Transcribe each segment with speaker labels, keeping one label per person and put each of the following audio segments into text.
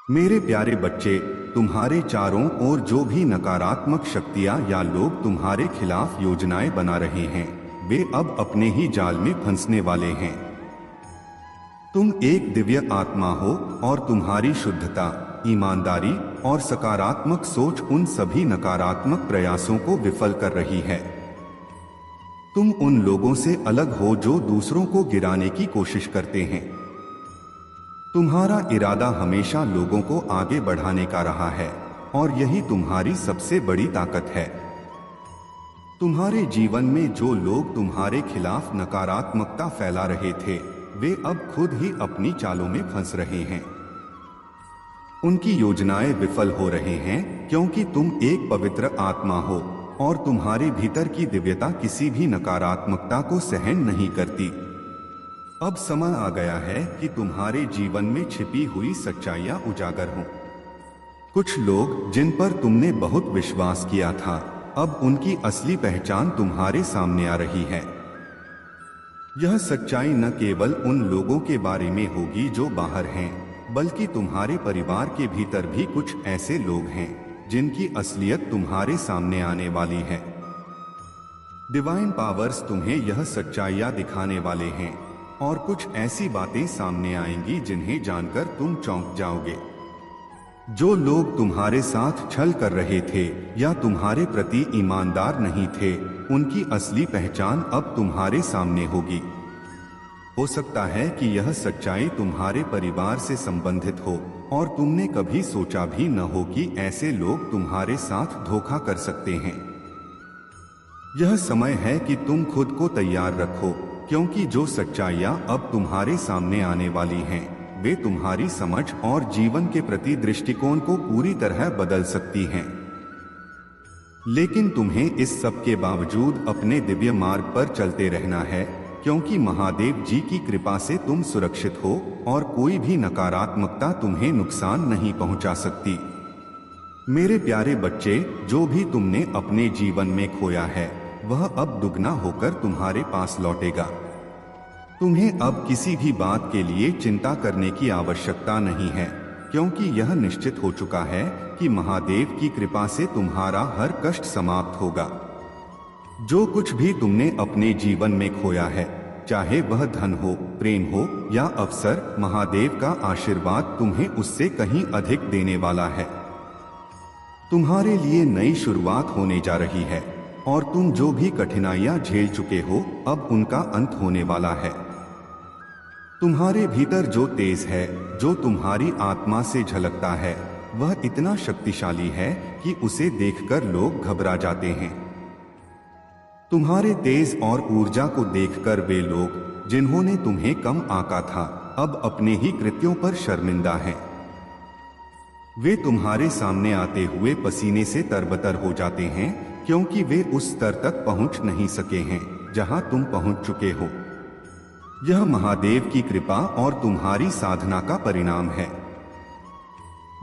Speaker 1: मेरे प्यारे बच्चे, तुम्हारे चारों ओर जो भी नकारात्मक शक्तियां या लोग तुम्हारे खिलाफ योजनाएं बना रहे हैं, वे अब अपने ही जाल में फंसने वाले हैं। तुम एक दिव्य आत्मा हो और तुम्हारी शुद्धता, ईमानदारी और सकारात्मक सोच उन सभी नकारात्मक प्रयासों को विफल कर रही है। तुम उन लोगों से अलग हो जो दूसरों को गिराने की कोशिश करते हैं। तुम्हारा इरादा हमेशा लोगों को आगे बढ़ाने का रहा है और यही तुम्हारी सबसे बड़ी ताकत है। तुम्हारे जीवन में जो लोग तुम्हारे खिलाफ नकारात्मकता फैला रहे थे, वे अब खुद ही अपनी चालों में फंस रहे हैं। उनकी योजनाएं विफल हो रहे हैं क्योंकि तुम एक पवित्र आत्मा हो और तुम्हारे भीतर की दिव्यता किसी भी नकारात्मकता को सहन नहीं करती। अब समय आ गया है कि तुम्हारे जीवन में छिपी हुई सच्चाइयां उजागर हों। कुछ लोग जिन पर तुमने बहुत विश्वास किया था, अब उनकी असली पहचान तुम्हारे सामने आ रही है। यह सच्चाई न केवल उन लोगों के बारे में होगी जो बाहर हैं, बल्कि तुम्हारे परिवार के भीतर भी कुछ ऐसे लोग हैं जिनकी असलियत तुम्हारे सामने आने वाली है। डिवाइन पावर्स तुम्हें यह सच्चाइयां दिखाने वाले हैं और कुछ ऐसी बातें सामने आएंगी जिन्हें जानकर तुम चौंक जाओगे। जो लोग तुम्हारे साथ छल कर रहे थे या तुम्हारे प्रति ईमानदार नहीं थे, उनकी असली पहचान अब तुम्हारे सामने होगी। हो सकता है कि यह सच्चाई तुम्हारे परिवार से संबंधित हो और तुमने कभी सोचा भी न हो कि ऐसे लोग तुम्हारे साथ धोखा कर सकते हैं। यह समय है कि तुम खुद को तैयार रखो, क्योंकि जो सच्चाइयां अब तुम्हारे सामने आने वाली हैं, वे तुम्हारी समझ और जीवन के प्रति दृष्टिकोण को पूरी तरह बदल सकती हैं। लेकिन तुम्हें इस सब के बावजूद अपने दिव्य मार्ग पर चलते रहना है, क्योंकि महादेव जी की कृपा से तुम सुरक्षित हो और कोई भी नकारात्मकता तुम्हें नुकसान नहीं पहुंचा सकती। मेरे प्यारे बच्चे, जो भी तुमने अपने जीवन में खोया है, वह अब दुगना होकर तुम्हारे पास लौटेगा। तुम्हें अब किसी भी बात के लिए चिंता करने की आवश्यकता नहीं है, क्योंकि यह निश्चित हो चुका है कि महादेव की कृपा से तुम्हारा हर कष्ट समाप्त होगा। जो कुछ भी तुमने अपने जीवन में खोया है, चाहे वह धन हो, प्रेम हो या अवसर, महादेव का आशीर्वाद तुम्हें उससे कहीं अधिक देने वाला है। तुम्हारे लिए नई शुरुआत होने जा रही है और तुम जो भी कठिनाइयां झेल चुके हो, अब उनका अंत होने वाला है। तुम्हारे भीतर जो तेज है, जो तुम्हारी आत्मा से झलकता है, वह इतना शक्तिशाली है कि उसे देखकर लोग घबरा जाते हैं। तुम्हारे तेज और ऊर्जा को देखकर वे लोग जिन्होंने तुम्हें कम आंका था, अब अपने ही कृत्यों पर शर्मिंदा हैं। वे तुम्हारे सामने आते हुए पसीने से तरबतर हो जाते हैं, क्योंकि वे उस स्तर तक पहुंच नहीं सके हैं जहां तुम पहुंच चुके हो। यह महादेव की कृपा और तुम्हारी साधना का परिणाम है।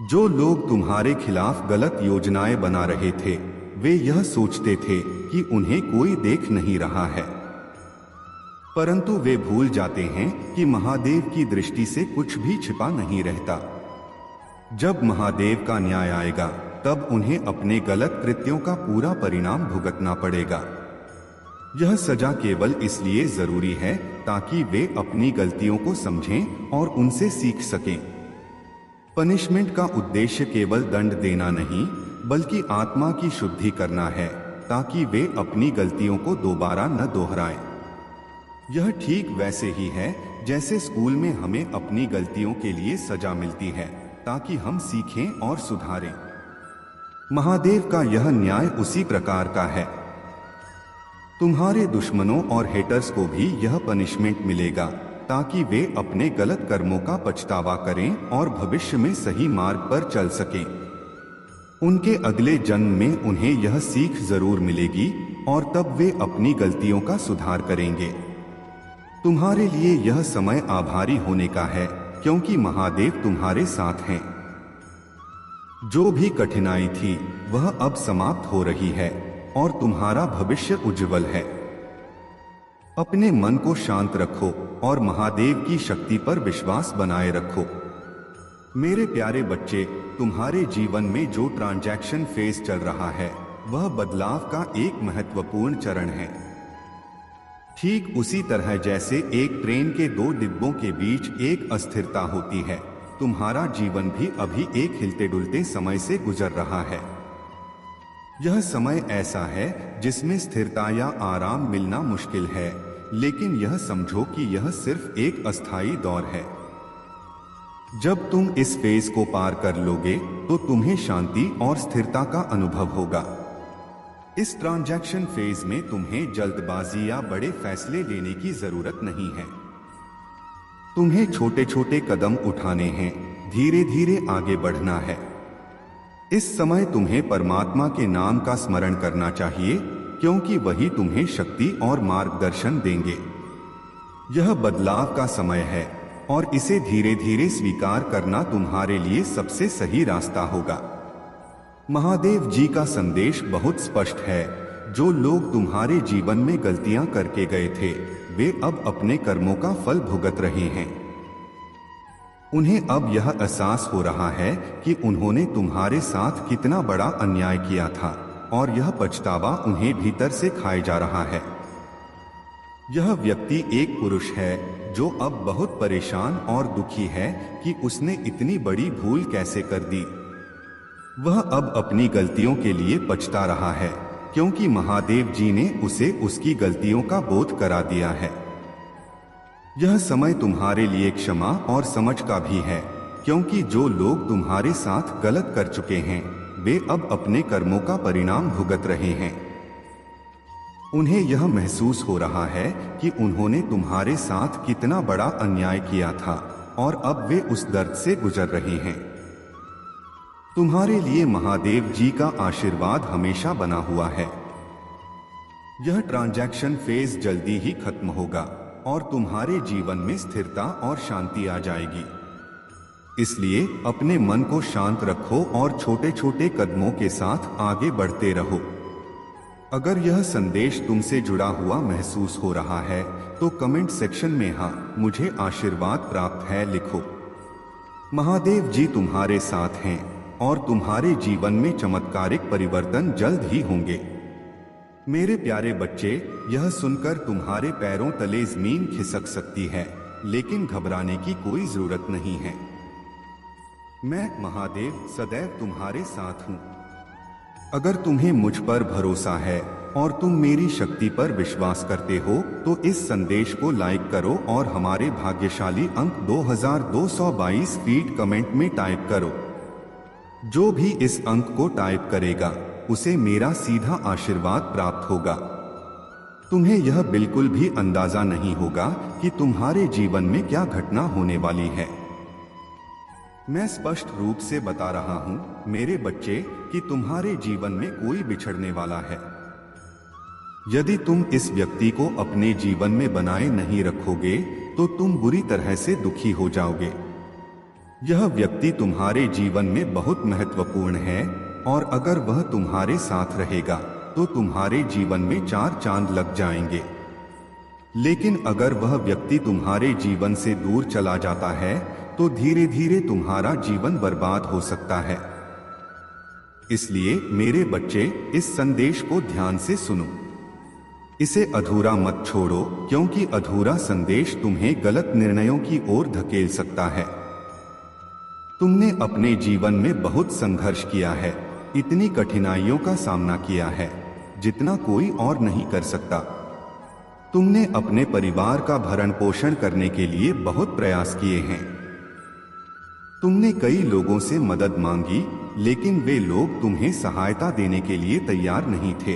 Speaker 1: जो लोग तुम्हारे खिलाफ गलत योजनाएं बना रहे थे, वे यह सोचते थे कि उन्हें कोई देख नहीं रहा है, परंतु वे भूल जाते हैं कि महादेव की दृष्टि से कुछ भी छिपा नहीं रहता। जब महादेव का न्याय आएगा, तब उन्हें अपने गलत कृत्यों का पूरा परिणाम भुगतना पड़ेगा। यह सजा केवल इसलिए जरूरी है ताकि वे अपनी गलतियों को समझें और उनसे सीख सकें। पनिशमेंट का उद्देश्य केवल दंड देना नहीं, बल्कि आत्मा की शुद्धि करना है, ताकि वे अपनी गलतियों को दोबारा न दोहराएं। यह ठीक वैसे ही है जैसे स्कूल में हमें अपनी गलतियों के लिए सजा मिलती है, ताकि हम सीखें और सुधारें। महादेव का यह न्याय उसी प्रकार का है। तुम्हारे दुश्मनों और हेटर्स को भी यह पनिशमेंट मिलेगा, ताकि वे अपने गलत कर्मों का पछतावा करें और भविष्य में सही मार्ग पर चल सकें। उनके अगले जन्म में उन्हें यह सीख जरूर मिलेगी और तब वे अपनी गलतियों का सुधार करेंगे। तुम्हारे लिए यह समय आभारी होने का है, क्योंकि महादेव तुम्हारे साथ हैं। जो भी कठिनाई थी, वह अब समाप्त हो रही है और तुम्हारा भविष्य उज्जवल है। अपने मन को शांत रखो और महादेव की शक्ति पर विश्वास बनाए रखो। मेरे प्यारे बच्चे, तुम्हारे जीवन में जो ट्रांजैक्शन फेज चल रहा है वह बदलाव का एक महत्वपूर्ण चरण है। ठीक उसी तरह जैसे एक ट्रेन के दो डिब्बों के बीच एक अस्थिरता होती है, तुम्हारा जीवन भी अभी एक हिलते डुलते समय से गुजर रहा है। यह समय ऐसा है जिसमें स्थिरता या आराम मिलना मुश्किल है, लेकिन यह समझो कि यह सिर्फ एक अस्थायी दौर है। जब तुम इस फेज को पार कर लोगे तो तुम्हें शांति और स्थिरता का अनुभव होगा। इस ट्रांजैक्शन फेज में तुम्हें जल्दबाजी या बड़े फैसले लेने की जरूरत नहीं है। तुम्हें छोटे छोटे कदम उठाने हैं, धीरे धीरे आगे बढ़ना है। इस समय तुम्हें परमात्मा के नाम का स्मरण करना चाहिए, क्योंकि वही तुम्हें शक्ति और मार्गदर्शन देंगे। यह बदलाव का समय है और इसे धीरे धीरे स्वीकार करना तुम्हारे लिए सबसे सही रास्ता होगा। महादेव जी का संदेश बहुत स्पष्ट है। जो लोग तुम्हारे जीवन में गलतियां करके गए थे, वे अब अपने कर्मों का फल भुगत रहे हैं। उन्हें अब यह एहसास हो रहा है कि उन्होंने तुम्हारे साथ कितना बड़ा अन्याय किया था, और यह पछतावा उन्हें भीतर से खाए जा रहा है। यह व्यक्ति एक पुरुष है जो अब बहुत परेशान और दुखी है कि उसने इतनी बड़ी भूल कैसे कर दी। वह अब अपनी गलतियों के लिए पछता रहा है, क्योंकि महादेव जी ने उसे उसकी गलतियों का बोध करा दिया है। यह समय तुम्हारे लिए क्षमा और समझ का भी है, क्योंकि जो लोग तुम्हारे साथ गलत कर चुके हैं, वे अब अपने कर्मों का परिणाम भुगत रहे हैं। उन्हें यह महसूस हो रहा है कि उन्होंने तुम्हारे साथ कितना बड़ा अन्याय किया था, और अब वे उस दर्द से गुजर रहे हैं। तुम्हारे लिए महादेव जी का आशीर्वाद हमेशा बना हुआ है। यह ट्रांजैक्शन फेज जल्दी ही खत्म होगा और तुम्हारे जीवन में स्थिरता और शांति आ जाएगी। इसलिए अपने मन को शांत रखो और छोटे छोटे कदमों के साथ आगे बढ़ते रहो। अगर यह संदेश तुमसे जुड़ा हुआ महसूस हो रहा है तो कमेंट सेक्शन में हाँ, मुझे आशीर्वाद प्राप्त है लिखो। महादेव जी तुम्हारे साथ हैं और तुम्हारे जीवन में चमत्कारिक परिवर्तन जल्द ही होंगे। मेरे प्यारे बच्चे, यह सुनकर तुम्हारे पैरों तले जमीन खिसक सकती है, लेकिन घबराने की कोई जरूरत नहीं है। मैं महादेव सदैव तुम्हारे साथ हूँ। अगर तुम्हें मुझ पर भरोसा है और तुम मेरी शक्ति पर विश्वास करते हो तो इस संदेश को लाइक करो और हमारे भाग्यशाली अंक 2222 फीट कमेंट में टाइप करो। जो भी इस अंक को टाइप करेगा उसे मेरा सीधा आशीर्वाद प्राप्त होगा। तुम्हें यह बिल्कुल भी अंदाजा नहीं होगा कि तुम्हारे जीवन में क्या घटना होने वाली है। मैं स्पष्ट रूप से बता रहा हूं मेरे बच्चे कि तुम्हारे जीवन में कोई बिछड़ने वाला है। यदि तुम इस व्यक्ति को अपने जीवन में बनाए नहीं रखोगे तो तुम बुरी तरह से दुखी हो जाओगे। यह व्यक्ति तुम्हारे जीवन में बहुत महत्वपूर्ण है और अगर वह तुम्हारे साथ रहेगा तो तुम्हारे जीवन में 4 चांद लग जाएंगे। लेकिन अगर वह व्यक्ति तुम्हारे जीवन से दूर चला जाता है तो धीरे धीरे तुम्हारा जीवन बर्बाद हो सकता है। इसलिए मेरे बच्चे, इस संदेश को ध्यान से सुनो। इसे अधूरा मत छोड़ो, क्योंकि अधूरा संदेश तुम्हें गलत निर्णयों की ओर धकेल सकता है। तुमने अपने जीवन में बहुत संघर्ष किया है, इतनी कठिनाइयों का सामना किया है जितना कोई और नहीं कर सकता। तुमने अपने परिवार का भरण पोषण करने के लिए बहुत प्रयास किए हैं। तुमने कई लोगों से मदद मांगी, लेकिन वे लोग तुम्हें सहायता देने के लिए तैयार नहीं थे।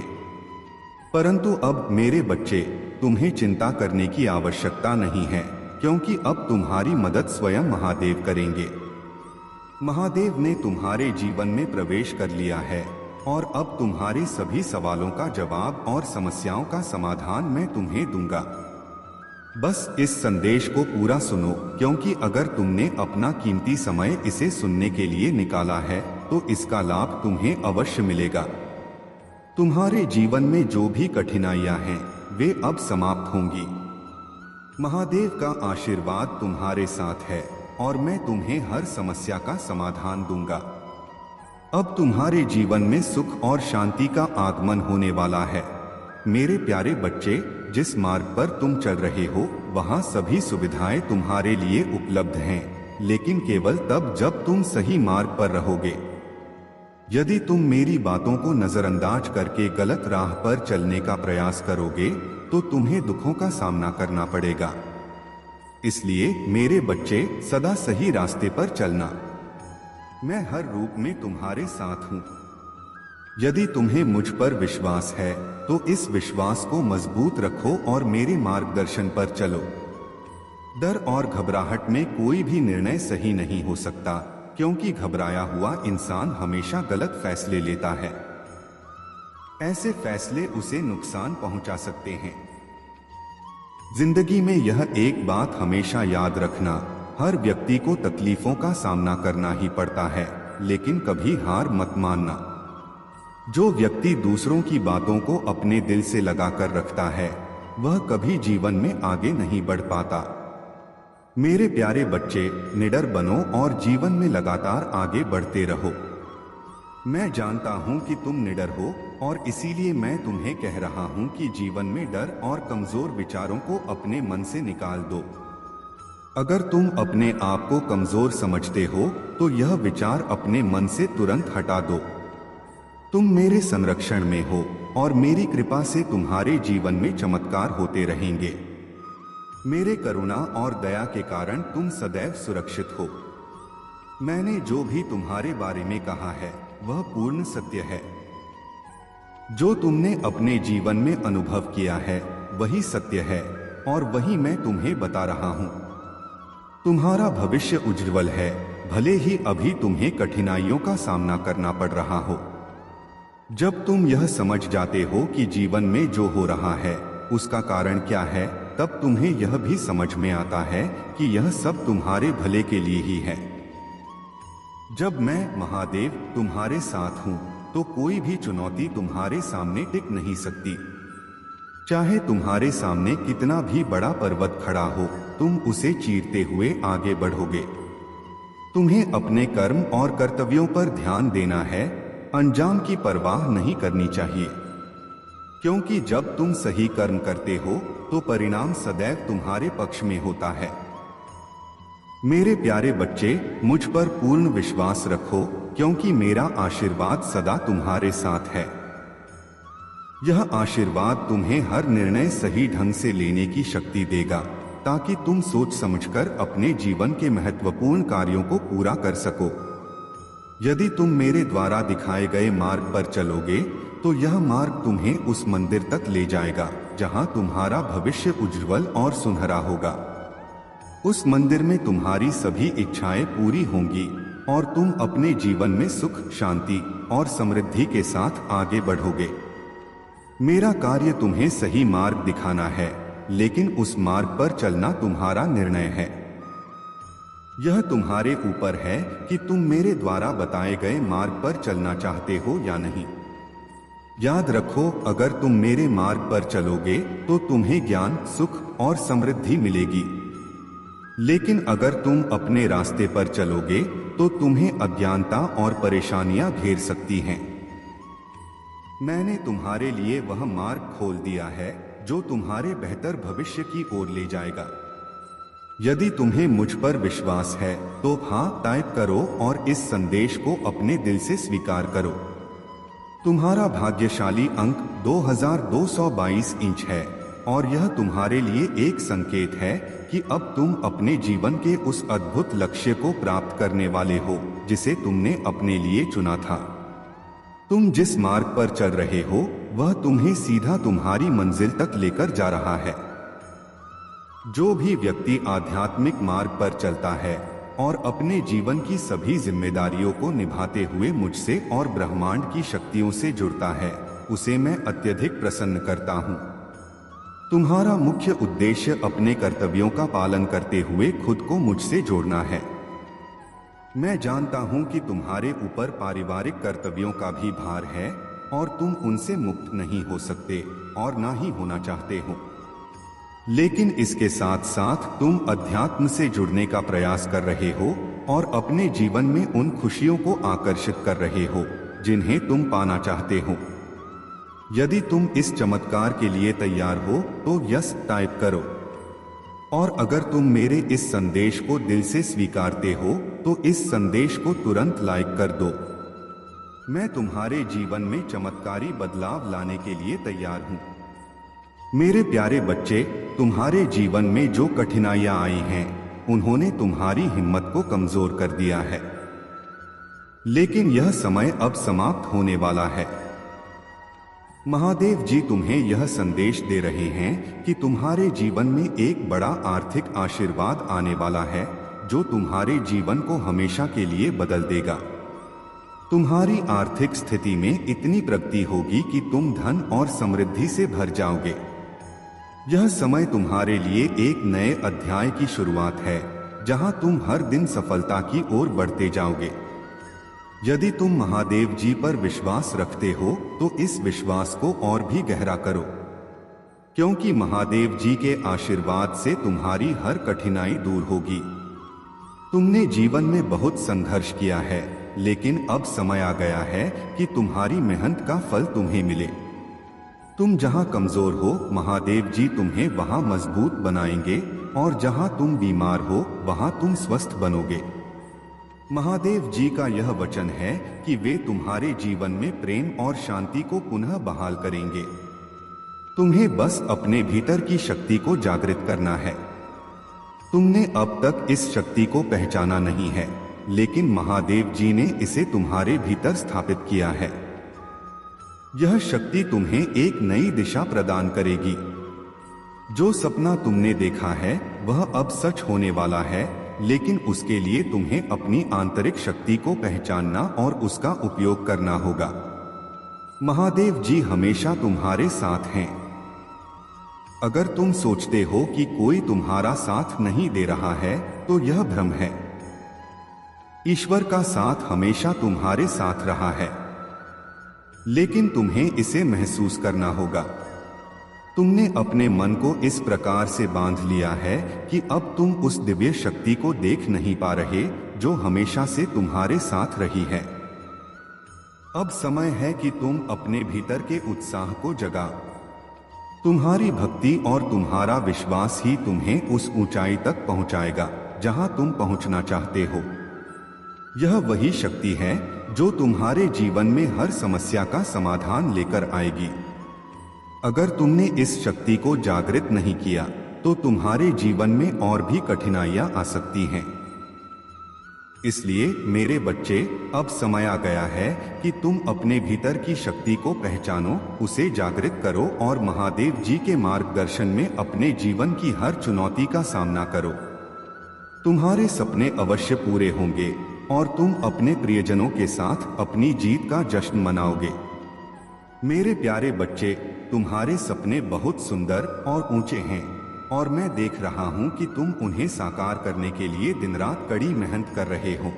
Speaker 1: परंतु अब मेरे बच्चे, तुम्हें चिंता करने की आवश्यकता नहीं है, क्योंकि अब तुम्हारी मदद स्वयं महादेव करेंगे। महादेव ने तुम्हारे जीवन में प्रवेश कर लिया है और अब तुम्हारे सभी सवालों का जवाब और समस्याओं का समाधान मैं तुम्हें दूंगा। बस इस संदेश को पूरा सुनो, क्योंकि अगर तुमने अपना कीमती समय इसे सुनने के लिए निकाला है तो इसका लाभ तुम्हें अवश्य मिलेगा। तुम्हारे जीवन में जो भी कठिनाइयां हैं वे अब समाप्त होंगी। महादेव का आशीर्वाद तुम्हारे साथ है और मैं तुम्हें हर समस्या का समाधान दूंगा। अब तुम्हारे जीवन में सुख और शांति का आगमन होने वाला है। मेरे प्यारे बच्चे, जिस मार्ग पर तुम चल रहे हो वहां सभी सुविधाएं तुम्हारे लिए उपलब्ध हैं, लेकिन केवल तब जब तुम सही मार्ग पर रहोगे। यदि तुम मेरी बातों को नजरअंदाज करके गलत राह पर चलने का प्रयास करोगे तो तुम्हें दुखों का सामना करना पड़ेगा। इसलिए मेरे बच्चे, सदा सही रास्ते पर चलना। मैं हर रूप में तुम्हारे साथ हूं। यदि तुम्हें मुझ पर विश्वास है तो इस विश्वास को मजबूत रखो और मेरे मार्गदर्शन पर चलो। डर और घबराहट में कोई भी निर्णय सही नहीं हो सकता, क्योंकि घबराया हुआ इंसान हमेशा गलत फैसले लेता है। ऐसे फैसले उसे नुकसान पहुंचा सकते हैं। जिंदगी में यह एक बात हमेशा याद रखना, हर व्यक्ति को तकलीफों का सामना करना ही पड़ता है, लेकिन कभी हार मत मानना। जो व्यक्ति दूसरों की बातों को अपने दिल से लगाकर रखता है वह कभी जीवन में आगे नहीं बढ़ पाता। मेरे प्यारे बच्चे, निडर बनो और जीवन में लगातार आगे बढ़ते रहो। मैं जानता हूं कि तुम निडर हो और इसीलिए मैं तुम्हें कह रहा हूं कि जीवन में डर और कमजोर विचारों को अपने मन से निकाल दो। अगर तुम अपने आप को कमजोर समझते हो तो यह विचार अपने मन से तुरंत हटा दो। तुम मेरे संरक्षण में हो और मेरी कृपा से तुम्हारे जीवन में चमत्कार होते रहेंगे। मेरे करुणा और दया के कारण तुम सदैव सुरक्षित हो। मैंने जो भी तुम्हारे बारे में कहा है वह पूर्ण सत्य है। जो तुमने अपने जीवन में अनुभव किया है वही सत्य है और वही मैं तुम्हें बता रहा हूं। तुम्हारा भविष्य उज्ज्वल है, भले ही अभी तुम्हें कठिनाइयों का सामना करना पड़ रहा हो। जब तुम यह समझ जाते हो कि जीवन में जो हो रहा है उसका कारण क्या है, तब तुम्हें यह भी समझ में आता है कि यह सब तुम्हारे भले के लिए ही है। जब मैं महादेव तुम्हारे साथ हूं तो कोई भी चुनौती तुम्हारे सामने टिक नहीं सकती। चाहे तुम्हारे सामने कितना भी बड़ा पर्वत खड़ा हो, तुम उसे चीरते हुए आगे बढ़ोगे। तुम्हें अपने कर्म और कर्तव्यों पर ध्यान देना है, अंजाम की परवाह नहीं करनी चाहिए, क्योंकि जब तुम सही कर्म करते हो तो परिणाम सदैव तुम्हारे पक्ष में होता है। मेरे प्यारे बच्चे, मुझ पर पूर्ण विश्वास रखो, क्योंकि मेरा आशीर्वाद सदा तुम्हारे साथ है। यह आशीर्वाद तुम्हें हर निर्णय सही ढंग से लेने की शक्ति देगा, ताकि तुम सोच समझकर अपने जीवन के महत्वपूर्ण कार्यों को पूरा कर सको। यदि तुम मेरे द्वारा दिखाए गए मार्ग पर चलोगे तो यह मार्ग तुम्हें उस मंदिर तक ले जाएगा जहां तुम्हारा भविष्य उज्ज्वल और सुनहरा होगा। उस मंदिर में तुम्हारी सभी इच्छाएं पूरी होंगी और तुम अपने जीवन में सुख, शांति और समृद्धि के साथ आगे बढ़ोगे। मेरा कार्य तुम्हें सही मार्ग दिखाना है, लेकिन उस मार्ग पर चलना तुम्हारा निर्णय है। यह तुम्हारे ऊपर है कि तुम मेरे द्वारा बताए गए मार्ग पर चलना चाहते हो या नहीं। याद रखो, अगर तुम मेरे मार्ग पर चलोगे तो तुम्हें ज्ञान, सुख और समृद्धि मिलेगी, लेकिन अगर तुम अपने रास्ते पर चलोगे तो तुम्हें अज्ञानता और परेशानियां घेर सकती हैं। मैंने तुम्हारे लिए वह मार्ग खोल दिया है जो तुम्हारे बेहतर भविष्य की ओर ले जाएगा। यदि तुम्हें मुझ पर विश्वास है तो हाँ टाइप करो और इस संदेश को अपने दिल से स्वीकार करो। तुम्हारा भाग्यशाली अंक 2222 इंच है और यह तुम्हारे लिए एक संकेत है कि अब तुम अपने जीवन के उस अद्भुत लक्ष्य को प्राप्त करने वाले हो जिसे तुमने अपने लिए चुना था। तुम जिस मार्ग पर चल रहे हो वह तुम्हें सीधा तुम्हारी मंजिल तक लेकर जा रहा है। जो भी व्यक्ति आध्यात्मिक मार्ग पर चलता है और अपने जीवन की सभी जिम्मेदारियों को निभाते हुए मुझसे और ब्रह्मांड की शक्तियों से जुड़ता है, उसे मैं अत्यधिक प्रसन्न करता हूँ। तुम्हारा मुख्य उद्देश्य अपने कर्तव्यों का पालन करते हुए खुद को मुझसे जोड़ना है। मैं जानता हूँ कि तुम्हारे ऊपर पारिवारिक कर्तव्यों का भी भार है और तुम उनसे मुक्त नहीं हो सकते और ना ही होना चाहते हो। लेकिन इसके साथ साथ तुम अध्यात्म से जुड़ने का प्रयास कर रहे हो और अपने जीवन में उन खुशियों को आकर्षित कर रहे हो जिन्हें तुम पाना चाहते हो। यदि तुम इस चमत्कार के लिए तैयार हो तो यस टाइप करो। और अगर तुम मेरे इस संदेश को दिल से स्वीकारते हो तो इस संदेश को तुरंत लाइक कर दो। मैं तुम्हारे जीवन में चमत्कारी बदलाव लाने के लिए तैयार हूं। मेरे प्यारे बच्चे, तुम्हारे जीवन में जो कठिनाइयां आई हैं, उन्होंने तुम्हारी हिम्मत को कमजोर कर दिया है। लेकिन यह समय अब समाप्त होने वाला है। महादेव जी तुम्हें यह संदेश दे रहे हैं कि तुम्हारे जीवन में एक बड़ा आर्थिक आशीर्वाद आने वाला है जो तुम्हारे जीवन को हमेशा के लिए बदल देगा। तुम्हारी आर्थिक स्थिति में इतनी प्रगति होगी कि तुम धन और समृद्धि से भर जाओगे। यह समय तुम्हारे लिए एक नए अध्याय की शुरुआत है जहां तुम हर दिन सफलता की ओर बढ़ते जाओगे। यदि तुम महादेव जी पर विश्वास रखते हो तो इस विश्वास को और भी गहरा करो, क्योंकि महादेव जी के आशीर्वाद से तुम्हारी हर कठिनाई दूर होगी। तुमने जीवन में बहुत संघर्ष किया है, लेकिन अब समय आ गया है कि तुम्हारी मेहनत का फल तुम्हें मिले। तुम जहां कमजोर हो, महादेव जी तुम्हें वहां मजबूत बनाएंगे, और जहां तुम बीमार हो वहां तुम स्वस्थ बनोगे। महादेव जी का यह वचन है कि वे तुम्हारे जीवन में प्रेम और शांति को पुनः बहाल करेंगे। तुम्हें बस अपने भीतर की शक्ति को जागृत करना है। तुमने अब तक इस शक्ति को पहचाना नहीं है, लेकिन महादेव जी ने इसे तुम्हारे भीतर स्थापित किया है। यह शक्ति तुम्हें एक नई दिशा प्रदान करेगी। जो सपना तुमने देखा है वह अब सच होने वाला है, लेकिन उसके लिए तुम्हें अपनी आंतरिक शक्ति को पहचानना और उसका उपयोग करना होगा। महादेव जी हमेशा तुम्हारे साथ हैं। अगर तुम सोचते हो कि कोई तुम्हारा साथ नहीं दे रहा है तो यह भ्रम है। ईश्वर का साथ हमेशा तुम्हारे साथ रहा है, लेकिन तुम्हें इसे महसूस करना होगा। तुमने अपने मन को इस प्रकार से बांध लिया है कि अब तुम उस दिव्य शक्ति को देख नहीं पा रहे जो हमेशा से तुम्हारे साथ रही है। अब समय है कि तुम अपने भीतर के उत्साह को जगा। तुम्हारी भक्ति और तुम्हारा विश्वास ही तुम्हें उस ऊंचाई तक पहुंचाएगा जहां तुम पहुंचना चाहते हो। यह वही शक्ति है जो तुम्हारे जीवन में हर समस्या का समाधान लेकर आएगी। अगर तुमने इस शक्ति को जागृत नहीं किया तो तुम्हारे जीवन में और भी कठिनाइयां आ सकती हैं। इसलिए मेरे बच्चे, अब समय आ गया है कि तुम अपने भीतर की शक्ति को पहचानो, उसे जागृत करो और महादेव जी के मार्गदर्शन में अपने जीवन की हर चुनौती का सामना करो। तुम्हारे सपने अवश्य पूरे होंगे और तुम अपने प्रियजनों के साथ अपनी जीत का जश्न मनाओगे। मेरे प्यारे बच्चे, तुम्हारे सपने बहुत सुंदर और ऊंचे हैं और मैं देख रहा हूं कि तुम उन्हें साकार करने के लिए दिन रात कड़ी मेहनत कर रहे हो।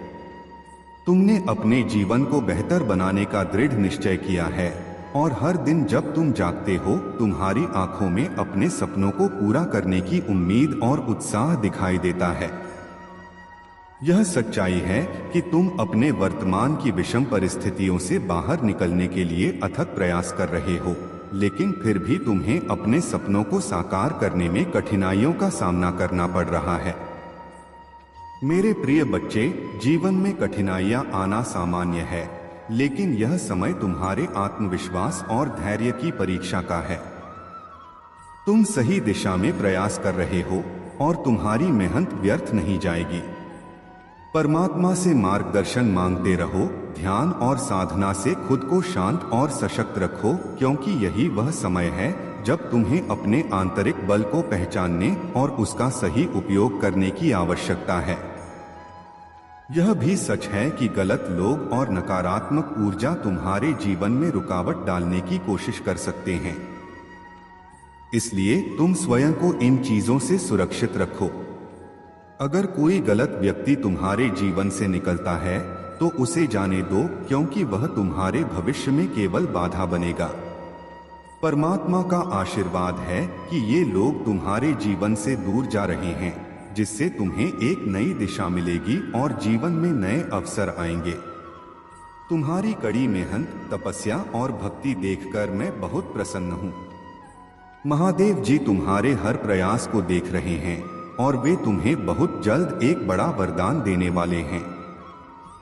Speaker 1: तुमने अपने जीवन को बेहतर बनाने का दृढ़ निश्चय किया है और हर दिन जब तुम जागते हो तुम्हारी आंखों में अपने सपनों को पूरा करने की उम्मीद और उत्साह दिखाई देता है। यह सच्चाई है कि तुम अपने वर्तमान की विषम परिस्थितियों से बाहर निकलने के लिए अथक प्रयास कर रहे हो, लेकिन फिर भी तुम्हें अपने सपनों को साकार करने में कठिनाइयों का सामना करना पड़ रहा है। मेरे प्रिय बच्चे, जीवन में कठिनाइयां आना सामान्य है, लेकिन यह समय तुम्हारे आत्मविश्वास और धैर्य की परीक्षा का है। तुम सही दिशा में प्रयास कर रहे हो और तुम्हारी मेहनत व्यर्थ नहीं जाएगी। परमात्मा से मार्गदर्शन मांगते रहो, ध्यान और साधना से खुद को शांत और सशक्त रखो, क्योंकि यही वह समय है जब तुम्हें अपने आंतरिक बल को पहचानने और उसका सही उपयोग करने की आवश्यकता है। यह भी सच है कि गलत लोग और नकारात्मक ऊर्जा तुम्हारे जीवन में रुकावट डालने की कोशिश कर सकते हैं। इसलिए तुम स्वयं को इन चीजों से सुरक्षित रखो। अगर कोई गलत व्यक्ति तुम्हारे जीवन से निकलता है तो उसे जाने दो, क्योंकि वह तुम्हारे भविष्य में केवल बाधा बनेगा। परमात्मा का आशीर्वाद है कि ये लोग तुम्हारे जीवन से दूर जा रहे हैं, जिससे तुम्हें एक नई दिशा मिलेगी और जीवन में नए अवसर आएंगे। तुम्हारी कड़ी मेहनत, तपस्या और भक्ति देखकर मैं बहुत प्रसन्न हूँ। महादेव जी तुम्हारे हर प्रयास को देख रहे हैं और वे तुम्हें बहुत जल्द एक बड़ा वरदान देने वाले हैं।